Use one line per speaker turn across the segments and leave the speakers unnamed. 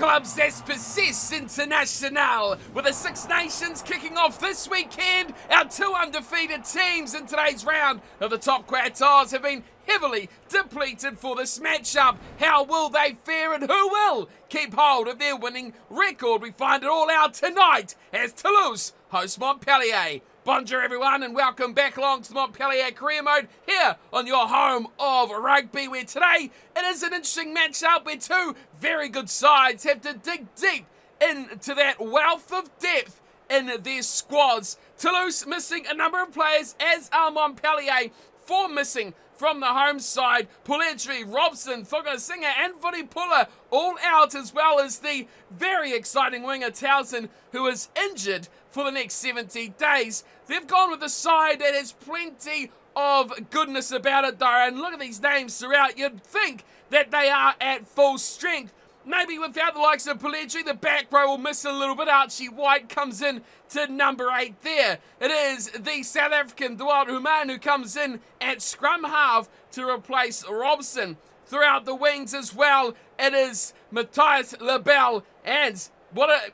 Club Zespecific International. With the Six Nations kicking off this weekend, our two undefeated teams in today's round of the top quartiles have been heavily depleted for this matchup. How will they fare and who will keep hold of their winning record? We find it all out tonight as Toulouse host Montpellier. Bonjour everyone and welcome back along to the Montpellier career mode here on your home of rugby, where today it is an interesting matchup where two very good sides have to dig deep into that wealth of depth in their squads. Toulouse missing a number of players, as are Montpellier, four missing from the home side. Pouledry, Robson, Thogasinger and Vunipola all out, as well as the very exciting winger Towson, who is injured for the next 70 days. They've gone with a side that has plenty of goodness about it though, and look at these names throughout. You'd think that they are at full strength. Maybe without the likes of Pouledry, the back row will miss a little bit. Archie White comes in to number 8 there. It is the South African Dewald Human who comes in at scrum half to replace Robson. Throughout the wings as well, it is Matthias Lebel and what a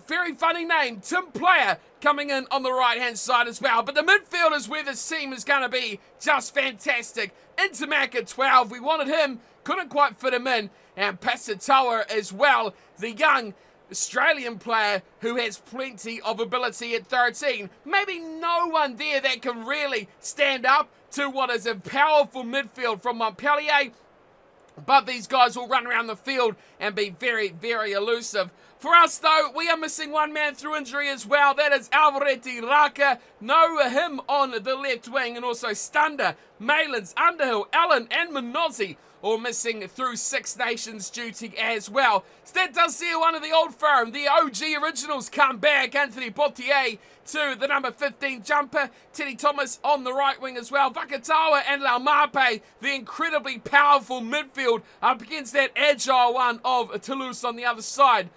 very funny name, Tim Player, coming in on the right-hand side as well. But the midfield is where this team is going to be just fantastic. Intermac at 12, we wanted him, couldn't quite fit him in. And Pasatoa as well, the young Australian player who has plenty of ability at 13. Maybe no one there that can really stand up to what is a powerful midfield from Montpellier. But these guys will run around the field and be very, very elusive. For us, though, we are missing one man through injury as well. That is Alvareti Raka. No him on the left wing. And also Stunder, Malins, Underhill, Allen and Minozzi all missing through Six Nations duty as well. So that does see one of the old firm, the OG originals, come back. Anthony Botier to the number 15 jumper. Teddy Thomas on the right wing as well. Vakatawa and Laumape, the incredibly powerful midfield up against that agile one of Toulouse on the other side.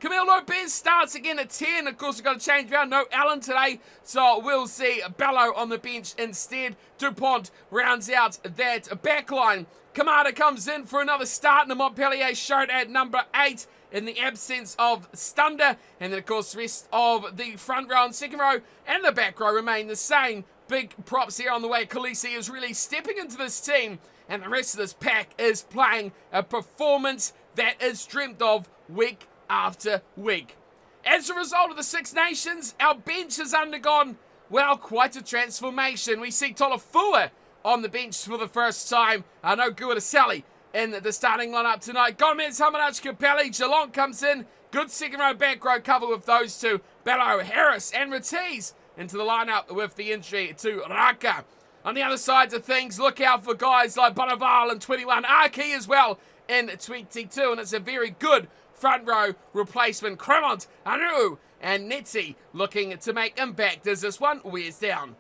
Camille Lopez starts again at 10. Of course, we've got to change around. No Allen today, so we'll see Bello on the bench instead. Dupont rounds out that back line. Kamada comes in for another start in the Montpellier shirt at number 8 in the absence of Stunder. And then, of course, the rest of the front row and second row and the back row remain the same. Big props here on the way. Khaleesi is really stepping into this team, and the rest of this pack is playing a performance that is dreamt of week after week. As a result of the Six Nations, our bench has undergone, well, quite a transformation. We see Tolofua on the bench for the first time. No Guadasali in the starting lineup tonight. Gomez, Hamanach, Capelli, Geelong comes in. Good second row, back row cover with those two. Bello, Harris and Ratiz into the lineup with the injury to Raka. On the other sides of things, look out for guys like Bonaval in 21. Aki as well in 22. And it's a very good front row replacement. Cremont, Anu and Netzi looking to make impact as this one wears down.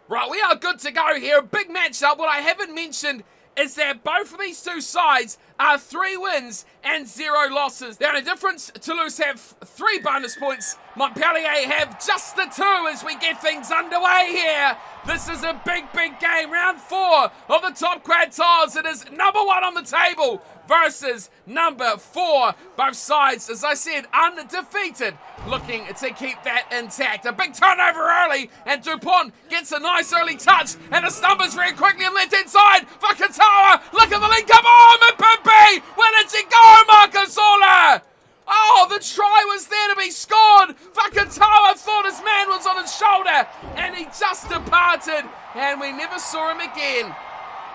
Right, we are good to go here. A big matchup. What I haven't mentioned is that both of these two sides are 3 wins and 0 losses. The only difference, Toulouse have 3 bonus points. Montpellier have just the 2 as we get things underway here. This is a big, big game. Round 4 of the top quartiles. It is number 1 on the table versus number 4. Both sides, as I said, undefeated, looking to keep that intact. A big turnover early, and Dupont gets a nice early touch, and it stumbles very quickly on left-hand side. Vakatawa, look at the link. Come on, Mpimpi! Where did she go, Marcus Ola? Oh, the try was there to be scored. Vakatawa thought his man was on his shoulder, and he just departed, and we never saw him again.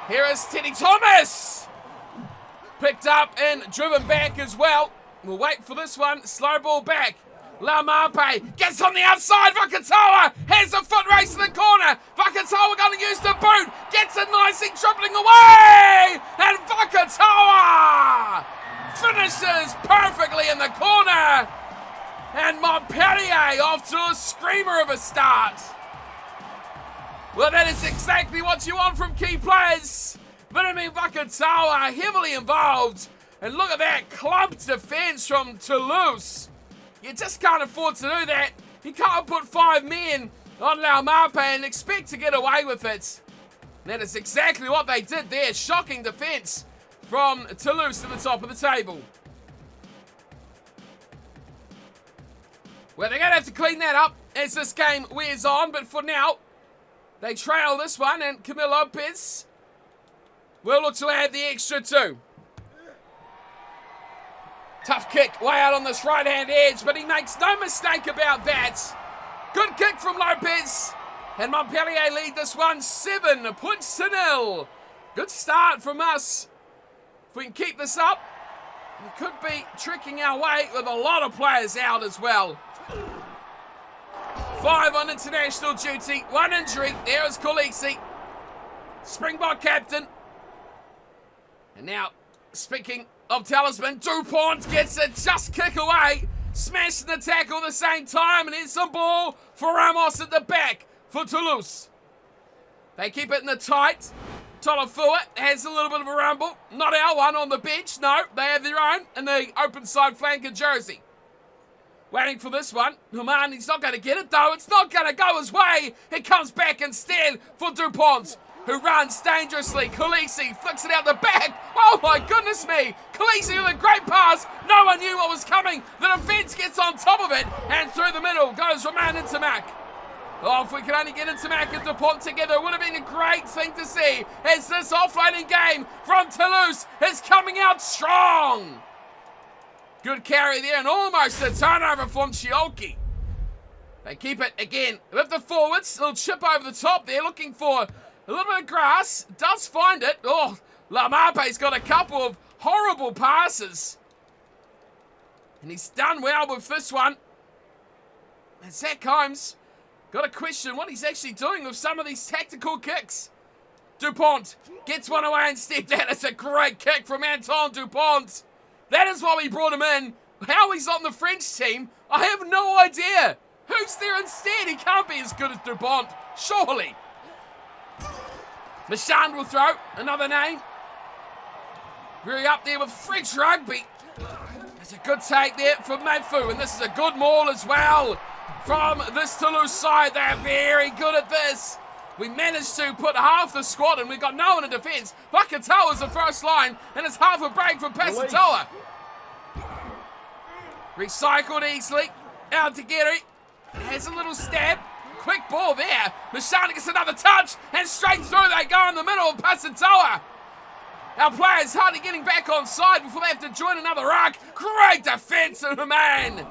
Here is Teddy Thomas. Picked up and driven back as well. We'll wait for this one. Slow ball back. Laumape gets on the outside. Vakatawa has a foot race in the corner. Vakatawa going to use the boot. Gets it nicely dribbling away. And Vakatawa finishes perfectly in the corner. And Montpellier off to a screamer of a start. Well, that is exactly what you want from key players. Benjamin Vakatawa heavily involved. And look at that clumped defence from Toulouse. You just can't afford to do that. You can't put 5 men on Laumape and expect to get away with it. That is exactly what they did there. Shocking defence from Toulouse to the top of the table. Well, they're going to have to clean that up as this game wears on. But for now, they trail this one. And Camille Lopez will look to add the extra 2. Tough kick way out on this right-hand edge. But he makes no mistake about that. Good kick from Lopez. And Montpellier lead this one 7-0. Good start from us. If we can keep this up, we could be tricking our way with a lot of players out as well. 5 on international duty, 1 injury. There is Khaleesi, Springbok captain. And now, speaking of talisman, Dupont gets a just kick away, smashing the tackle at the same time, and here's some ball for Ramos at the back for Toulouse. They keep it in the tight. Tolofua has a little bit of a rumble. Not our one on the bench. No, they have their own in the open side flanker jersey. Waiting for this one. Human, he's not going to get it though. It's not going to go his way. It comes back instead for Dupont, who runs dangerously. Khaleesi flicks it out the back. Oh my goodness me. Khaleesi with a great pass. No one knew what was coming. The defence gets on top of it. And through the middle goes Romain into Mac. Oh, if we could only get into Mac and Dupont together, it would have been a great thing to see as this offloading game from Toulouse is coming out strong. Good carry there and almost a turnover from Chiolki. They keep it again with the forwards. Little chip over the top there, looking for a little bit of grass. Does find it. Oh, Lamape's got a couple of horrible passes. And he's done well with this one. And Zach Holmes got to question what he's actually doing with some of these tactical kicks. Dupont gets one away instead. That is a great kick from Antoine Dupont. That is why we brought him in. How he's on the French team, I have no idea. Who's there instead? He can't be as good as Dupont, surely. Michand will throw another name. Really up there with French rugby. It's a good take there from Madfu, and this is a good maul as well. From this Toulouse side, they're very good at this. We managed to put half the squad and we've got no one in defence. Vakatawa's the first line, and it's half a break from Pasatoa. Recycled easily. Out to Gary. Has a little stab. Quick ball there. Mashana gets another touch, and straight through they go in the middle of Pasatoa. Our players hardly getting back on side before they have to join another ruck. Great defence of the man.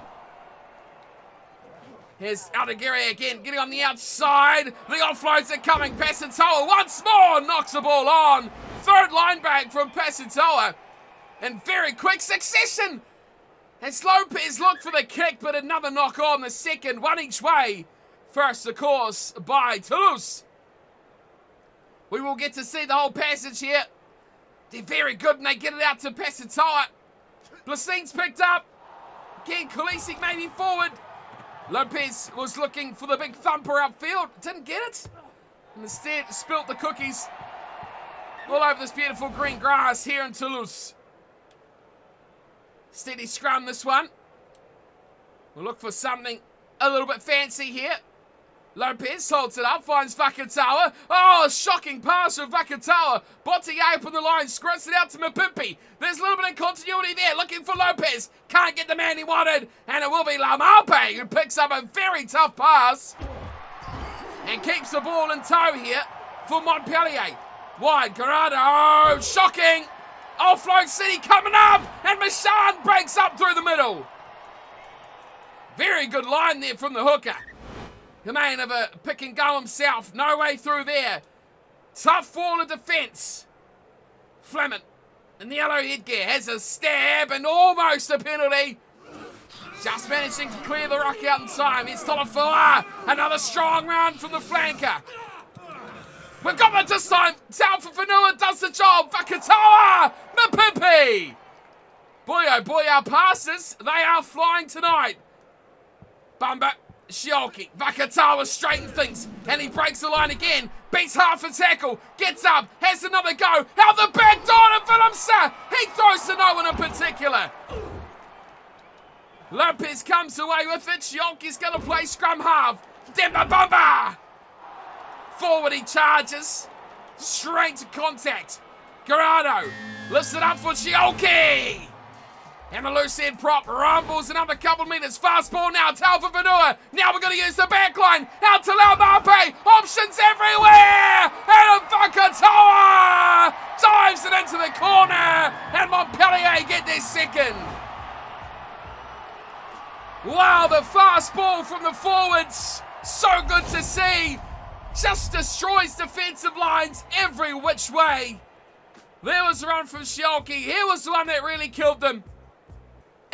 Here's Aldegiri again, getting on the outside. The offloads are coming. Pasatoa once more knocks the ball on. Third line back from Pasatoa. And very quick succession. As Lopez looked for the kick, but another knock on the second. One each way. First, of course, by Toulouse. We will get to see the whole passage here. They're very good and they get it out to Pasatoa. Blasine's picked up. Again, Khaleesi maybe forward. Lopez was looking for the big thumper upfield. Didn't get it. And instead spilt the cookies all over this beautiful green grass here in Toulouse. Steady scrum this one. We'll look for something a little bit fancy here. Lopez holds it up, finds Vakatawa. Oh, a shocking pass from Vakatawa. Botti up on the line, squirts it out to Mapimpi. There's a little bit of continuity there, looking for Lopez. Can't get the man he wanted, and it will be Lamape who picks up a very tough pass and keeps the ball in tow here for Montpellier. Wide, Garada, oh, shocking. Offload City coming up, and Machand breaks up through the middle. Very good line there from the hooker. The man of a pick and go himself. No way through there. Tough wall of defence. Fleming in the yellow headgear has a stab and almost a penalty. Just managing to clear the ruck out in time. It's Tolofua. Another strong run from the flanker. We've got it this time. Down for Vanua does the job. Vakatawa. Mapimpi. Boy, oh boy, our passes. They are flying tonight. Bumba. Shiolki, Vakatawa straightens things, and he breaks the line again, beats half a tackle, gets up, has another go, out the back door to Willemse, he throws to no one in particular. Lopez comes away with it, Shiolki's going to play scrum half, Demba Bumba! Forward he charges, straight to contact, Garado lifts it up for Shiolki! And the loose end prop rumbles another couple metres. Fast ball now to Alpha Vanua. Now we're going to use the back line. Out to Laumape. Options everywhere. And Vakatawa dives it into the corner. And Montpellier get their second. Wow, the fast ball from the forwards. So good to see. Just destroys defensive lines every which way. There was a run from Schielke. Here was the one that really killed them.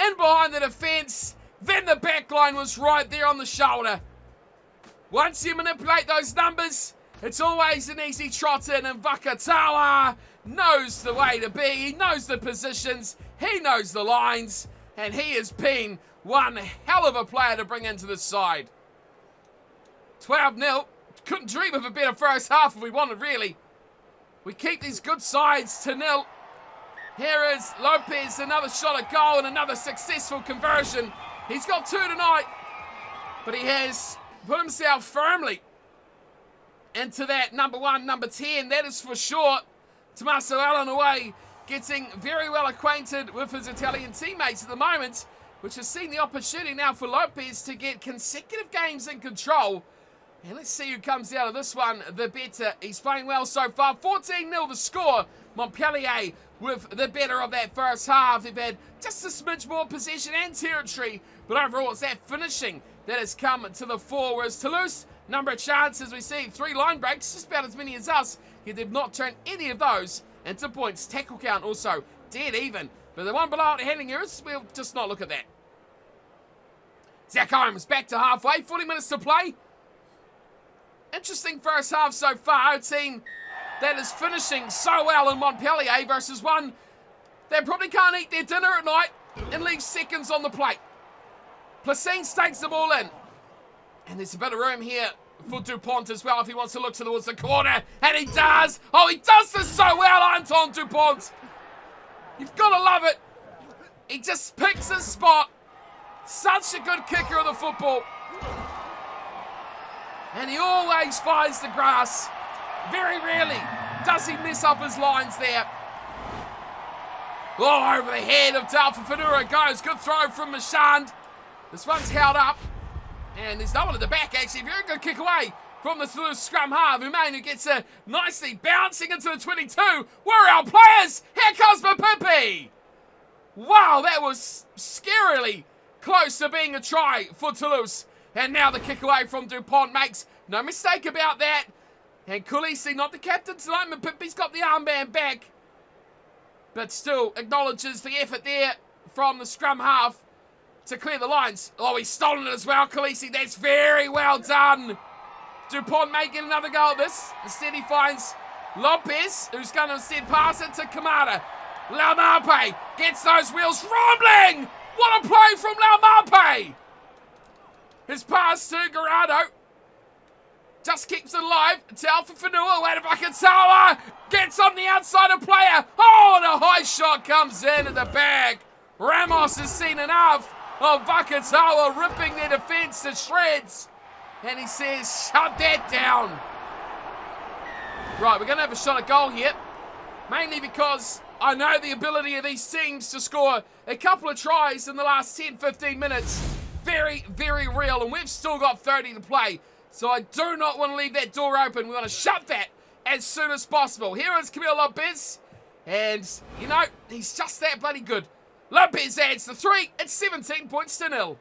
In behind the defence. Then the back line was right there on the shoulder. Once you manipulate those numbers, it's always an easy trot in. And Vakatawa knows the way to be. He knows the positions. He knows the lines. And he has been one hell of a player to bring into the side. 12-0. Couldn't dream of a better first half if we wanted, really. We keep these good sides to 0. Here is Lopez, another shot at goal and another successful conversion. He's got 2 tonight, but he has put himself firmly into that number 1, number 10. That is for sure. Tommaso Allen away, getting very well acquainted with his Italian teammates at the moment, which has seen the opportunity now for Lopez to get consecutive games in control. And let's see who comes out of this one the better. He's playing well so far. 14-0 the score. Montpellier with the better of that first half. They've had just a smidge more possession and territory, but overall it's that finishing that has come to the fore. Whereas Toulouse, number of chances we see, 3 line breaks, just about as many as us, yet they've not turned any of those into points. Tackle count also dead even, but the one below it, handling errors, we'll just not look at that. Zach Holmes back to halfway, 40 minutes to play. Interesting first half so far. A team that is finishing so well in Montpellier versus one that probably can't eat their dinner at night and leave seconds on the plate. Placine takes the ball in. And there's a bit of room here for Dupont as well if he wants to look towards the corner. And he does. Oh, he does this so well, Anton Dupont. You've got to love it. He just picks his spot. Such a good kicker of the football. And he always finds the grass. Very rarely does he mess up his lines there. Oh, over the head of Alpha Vanua goes. Good throw from Machand. This one's held up. And there's no one at the back, actually. Very good kick away from the scrum half. Humain, who gets nicely bouncing into the 22. Where are our players? Here comes Mapipi. Wow, that was scarily close to being a try for Toulouse. And now the kick away from Dupont makes no mistake about that. And Khaleesi, not the captain tonight, Mapipi's got the armband back. But still acknowledges the effort there from the scrum half to clear the lines. Oh, he's stolen it as well, Khaleesi. That's very well done. Dupont may get another go at this. Instead he finds Lopez, who's going to instead pass it to Kamada. Laumape gets those wheels rumbling. What a play from Laumape. His pass to Garado. Just keeps it alive. It's Alpha Vanua. Wait, Vakatawa gets on the outside of player. Oh, and a high shot comes in at the bag. Ramos has seen enough of Vakatawa ripping their defence to shreds. And he says, shut that down. Right, we're going to have a shot at goal here. Mainly because I know the ability of these teams to score a couple of tries in the last 10-15 minutes. Very, very real. And we've still got 30 to play. So I do not want to leave that door open. We want to shut that as soon as possible. Here is Camille Lopez. And, you know, he's just that bloody good. Lopez adds the 3. It's 17 points to 0.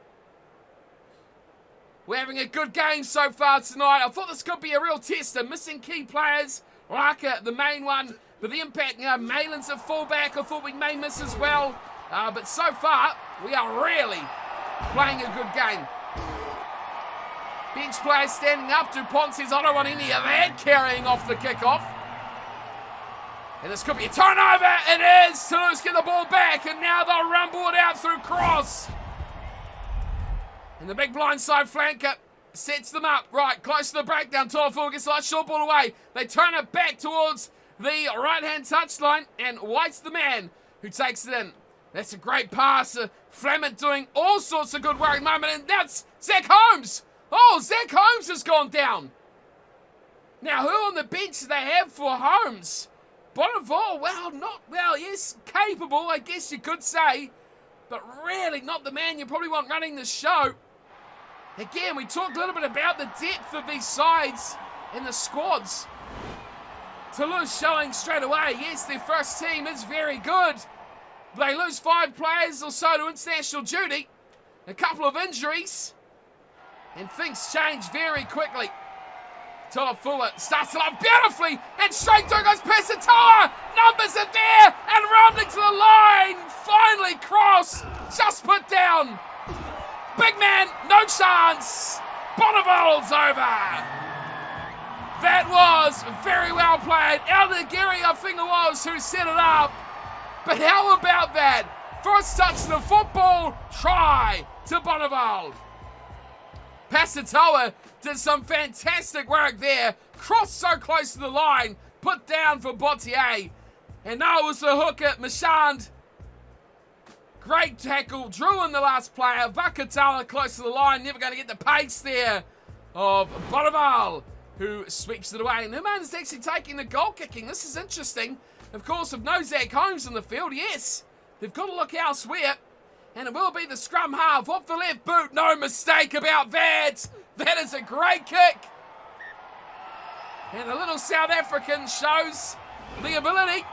We're having a good game so far tonight. I thought this could be a real test. They're missing key players. Raka, the main one. But the impact, Malin's a fullback. I thought we may miss as well. But so far, we are really playing a good game. Bench players standing up. Dupont says, I don't want any of that, carrying off the kickoff. And this could be a turnover. It is. Toulouse get the ball back, and now they'll rumble it out through cross. And the big blindside flanker sets them up. Right, close to the breakdown. Toafu gets that short ball away. They turn it back towards the right-hand touchline, and White's the man who takes it in. That's a great pass. Fleming doing all sorts of good work at the moment, and that's Zach Holmes. Oh, Zach Holmes has gone down. Now, who on the bench do they have for Holmes? Bonneval, well, yes, capable, I guess you could say. but really not the man you probably want running the show. Again, we talked a little bit about the depth of these sides and the squads. Toulouse showing straight away, yes, their first team is very good. They lose 5 players or so to international duty, a couple of injuries, and things change very quickly. Tolofua starts it up beautifully, and straight through goes Pesatoa. Numbers are there, and rounding to the line. Finally cross, just put down. Big man, no chance. Bonneval's over. That was very well played. Aldegiri, I think it was, who set it up. But how about that? First touch of the football, try to Bonneval. Pesatoa did some fantastic work there. Crossed so close to the line, put down for Bottier. And now it was the hooker, Machand. Great tackle, drew in the last player. Vakatawa close to the line, never going to get the pace there of Bonneval, who sweeps it away. And Human is actually taking the goal kicking. This is interesting. Of course, with no Zach Holmes in the field, yes, they've got to look elsewhere. And it will be the scrum half off the left boot. No mistake about that. That is a great kick. And the little South African shows the ability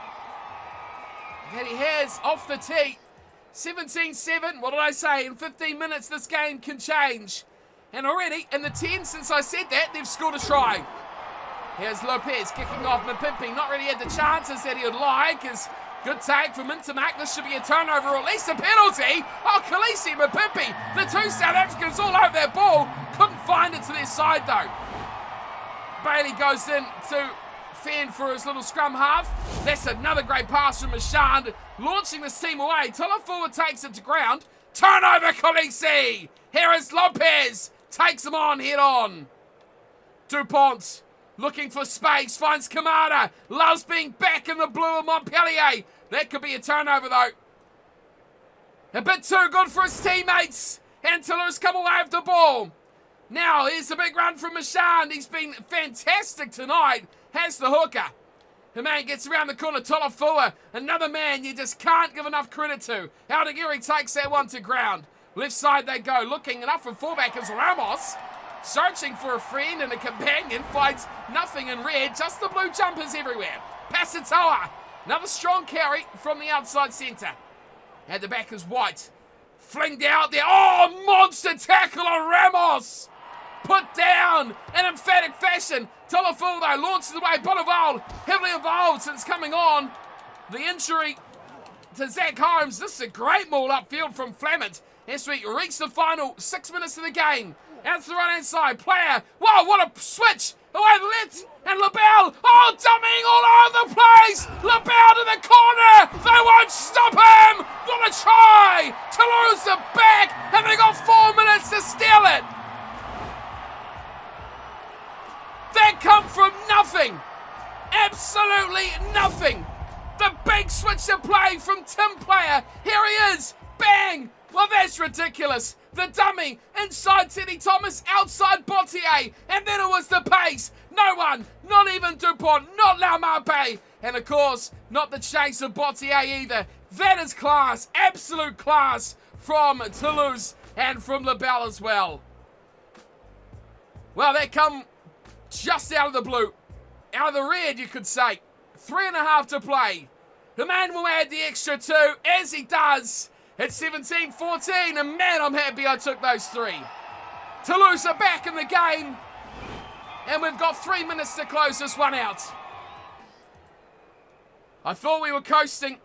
that he has off the tee. 17-7, what did I say? In 15 minutes, this game can change. And already, in the 10 since I said that, they've scored a try. Here's Lopez kicking off Mapimpi. Not really had the chances that he would like. As good tag from Intermac. This should be a turnover or at least a penalty. Oh, Khaleesi and Mapimpi, the 2 South Africans all over their ball. Couldn't find it to their side though. Bailey goes in to fend for his little scrum half. That's another great pass from Machand, launching this team away. Tolofua takes it to ground. Turnover, Khaleesi. Here is Lopez. Takes him on, head on. Dupont looking for space, finds Kamada. Loves being back in the blue of Montpellier. That could be a turnover though. A bit too good for his teammates. And Toulouse come away with the ball. Now here's a big run from Machand. He's been fantastic tonight. Has the hooker. The man gets around the corner. Tolofua, another man you just can't give enough credit to. Aldegiri takes that one to ground. Left side they go. Looking enough for fullback is Ramos. Searching for a friend and a companion. Finds nothing in red. Just the blue jumpers everywhere. Pesatoa. Another strong carry from the outside centre. At the back is White. Flinged out there. Oh, monster tackle on Ramos. Put down in emphatic fashion. Tolofua though launches away. Bonneval heavily involved since coming on. The injury to Zach Holmes. This is a great maul upfield from Flamant as we reach the final 6 minutes of the game. Out to the right hand side. Player. Wow, what a switch. Away to the left. And LaBelle. Oh, dummying all over the place. LaBelle to the corner. They won't stop him. What a try. Toulouse are back. And they got 4 minutes to steal it. That come from nothing. Absolutely nothing. The big switch of play from Tim Player. Here he is. Bang. Well, that's ridiculous. The dummy inside Teddy Thomas, outside Bottier. And then it was the pace. No one, not even Dupont, not Laumape. And of course, not the chase of Bottier either. That is class, absolute class from Toulouse and from LaBelle as well. Well, they come just out of the blue. Out of the red, you could say. 3.5 to play. The man will add the extra 2, as he does. It's 17-14, and man, I'm happy I took those 3. Toulouse are back in the game, and we've got 3 minutes to close this one out. I thought we were coasting,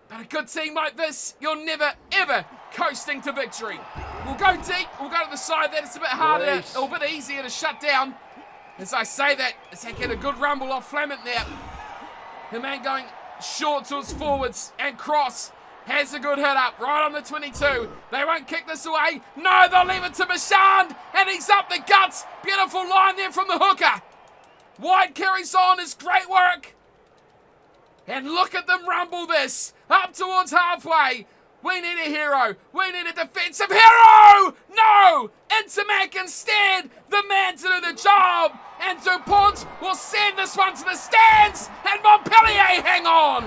but a good team like this, you're never, ever coasting to victory. We'll go deep, we'll go to the side. That is a bit harder, or a bit easier to shut down. As I say that, as they get a good rumble off Flamant there. The man going short to his forwards, and Cross has a good hit up, right on the 22. They won't kick this away. No, they'll leave it to Machand, and he's up the guts. Beautiful line there from the hooker. White carries on his great work. And look at them rumble this, up towards halfway. We need a hero. We need a defensive hero. No, Intermac instead, the man to do the job. And Dupont will send this one to the stands, and Montpellier hang on.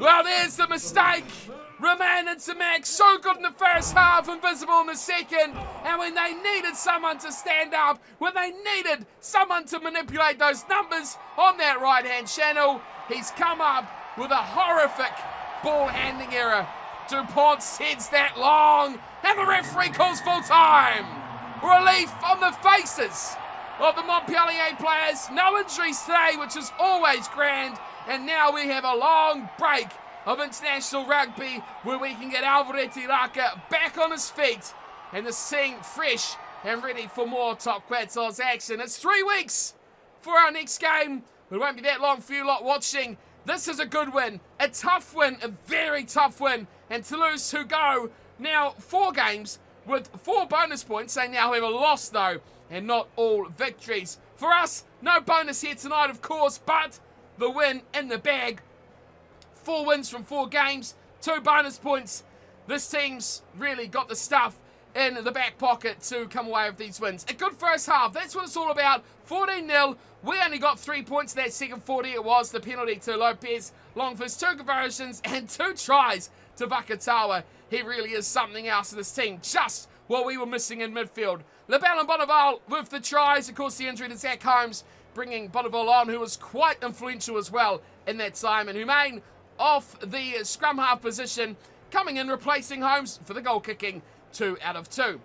Well, there's the mistake. Roman and Samak, so good in the first half, invisible in the second. And when they needed someone to stand up, when they needed someone to manipulate those numbers on that right-hand channel, he's come up with a horrific ball handling error. Dupont sends that long, and the referee calls full time. Relief on the faces of the Montpellier players. No injuries today, which is always grand. And now we have a long break of international rugby where we can get Alvarez Raka back on his feet and the team fresh and ready for more Top Quetzals action. It's 3 weeks for our next game. It won't be that long for you lot watching. This is a good win, a tough win, a very tough win. And Toulouse, who go now 4 games with 4 bonus points, they now have a loss though, and not all victories. For us, no bonus here tonight, of course, but the win in the bag. 4 wins from 4 games, 2 bonus points. This team's really got the stuff in the back pocket to come away with these wins. A good first half, that's what it's all about. 14-0, we only got 3 points in that second 40. It was the penalty to Lopez. Longford's 2 conversions and 2 tries to Vakatawa. He really is something else in this team, just what we were missing in midfield. LaBelle and Bonneval with the tries. Of course, the injury to Zach Holmes, bringing Bonneval on, who was quite influential as well in that time. And Humain off the scrum half position, coming in, replacing Holmes for the goal kicking, 2 out of 2.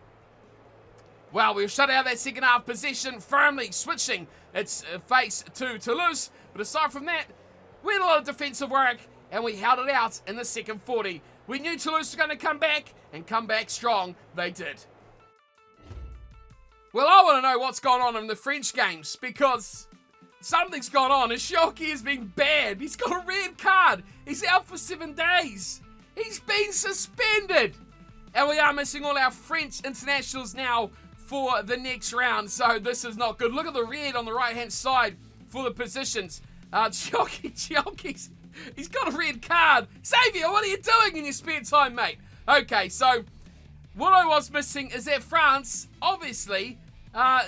Well, we've shut out that second half possession, firmly switching its face to Toulouse. But aside from that, we had a lot of defensive work, and we held it out in the second 40. We knew Toulouse was going to come back, and come back strong. They did. Well, I want to know what's going on in the French games, because something's gone on. Shoki has been banned. He's got a red card. He's out for 7 days. He's been suspended. And we are missing all our French internationals now for the next round. So this is not good. Look at the red on the right-hand side for the positions. Chioki's, he's got a red card. Xavier, what are you doing in your spare time, mate? Okay, so what I was missing is that France, obviously,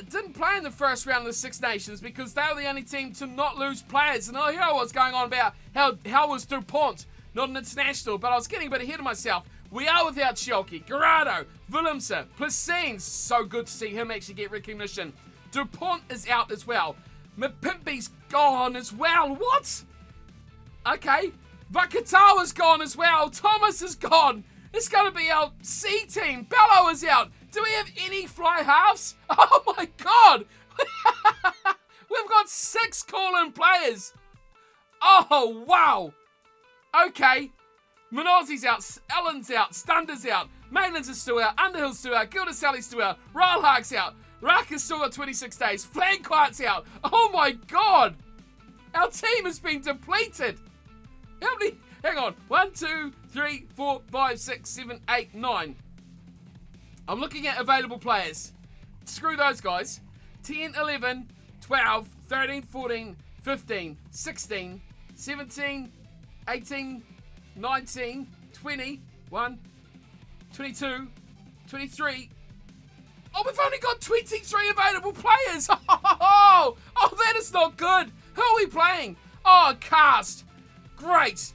didn't play in the first round of the Six Nations because they were the only team to not lose players. And I hear what's going on about how was Dupont not an international, but I was getting a bit ahead of myself. We are without Chioki, Garado, Willemse, Placines. So good to see him actually get recognition. Dupont is out as well. Mapimpi's gone as well. What? Okay. Vakatawa's gone as well. Thomas is gone. It's going to be our C team. Bello is out. Do we have any fly halves? Oh my God. We've got 6 call-in players. Oh, wow. Okay. Minozzi's out, Allen's out, Stunder's out, Maitland's is still out, Underhill's still out, Gildaselli's still out, Rylhark's out, Raka's still got 26 days, Flanquart's out. Oh my God! Our team has been depleted. How many? Hang on. 1, 2, 3, 4, 5, 6, 7, 8, 9. I'm looking at available players. Screw those guys. 10, 11, 12, 13, 14, 15, 16, 17, 18, 19, 20, 1, 22, 23. Oh, we've only got 23 available players. Oh, that is not good. Who are we playing? Oh, Cast. Great.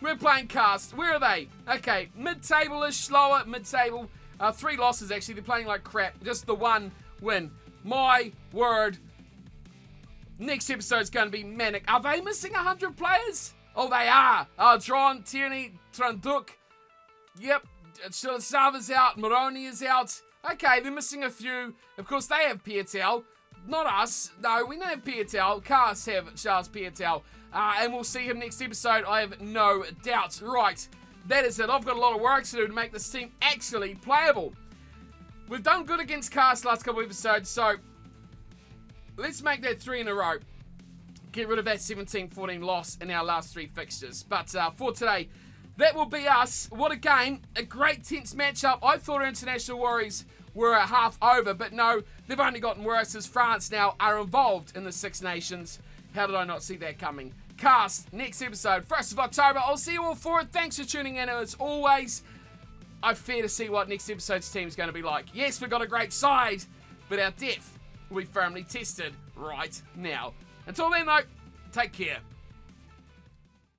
We're playing Cast. Where are they? Okay, mid-table-ish, slower, mid-table. 3 losses, actually. They're playing like crap. Just the 1 win. My word. Next episode's going to be manic. Are they missing 100 players? Oh, they are. Dron, Tierney, Tranduk. Yep. Sava's out. Moroni is out. Okay, they're missing a few. Of course, they have Pietel. Not us. No, we don't have Pietel. Cars have Charles Pietel. And we'll see him next episode. I have no doubts. Right. That is it. I've got a lot of work to do to make this team actually playable. We've done good against Cars last couple of episodes, so let's make that 3 in a row. Get rid of that 17-14 loss in our last 3 fixtures. But for today, that will be us. What a game. A great tense matchup. I thought our international worries were half over, but no, they've only gotten worse as France now are involved in the Six Nations. How did I not see that coming? Cast, next episode, 1st of October. I'll see you all for it. Thanks for tuning in. As always, I fear to see what next episode's team is going to be like. Yes, we've got a great side, but our depth will be firmly tested right now. Until then, though, take care.